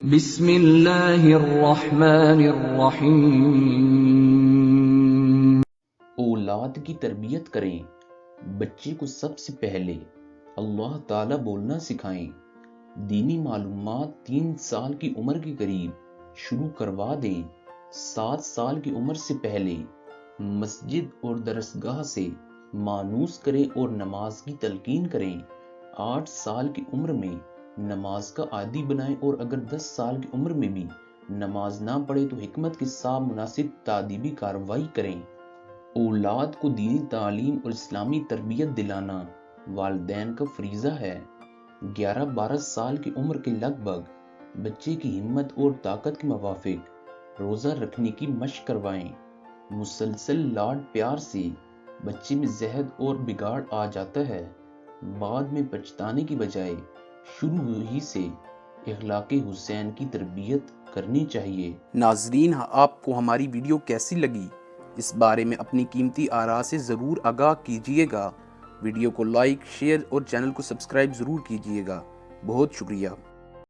بسم اللہ الرحمن الرحیم۔ اولاد کی تربیت کریں۔ بچے کو سب سے پہلے اللہ تعالیٰ بولنا سکھائیں۔ دینی معلومات 3 سال کی عمر کے قریب شروع کروا دیں۔ 7 سال کی عمر سے پہلے مسجد اور درسگاہ سے مانوس کریں اور نماز کی تلقین کریں۔ 8 سال کی عمر میں نماز کا عادی بنائیں اور اگر 10 سال کی عمر میں بھی نماز نہ پڑھے تو حکمت کے ساتھ مناسب تادیبی کارروائی کریں۔ اولاد کو دینی تعلیم اور اسلامی تربیت دلانا والدین کا فریضہ ہے۔ 11-12 سال کی عمر کے لگ بھگ بچے کی ہمت اور طاقت کے موافق روزہ رکھنے کی مشق کروائیں۔ مسلسل لاڈ پیار سے بچے میں زہد اور بگاڑ آ جاتا ہے، بعد میں پچھتانے کی بجائے شروع ہی سے اخلاق حسین کی تربیت کرنی چاہیے۔ ناظرین، آپ کو ہماری ویڈیو کیسی لگی؟ اس بارے میں اپنی قیمتی آراء سے ضرور آگاہ کیجیے گا۔ ویڈیو کو لائک، شیئر اور چینل کو سبسکرائب ضرور کیجیے گا۔ بہت شکریہ۔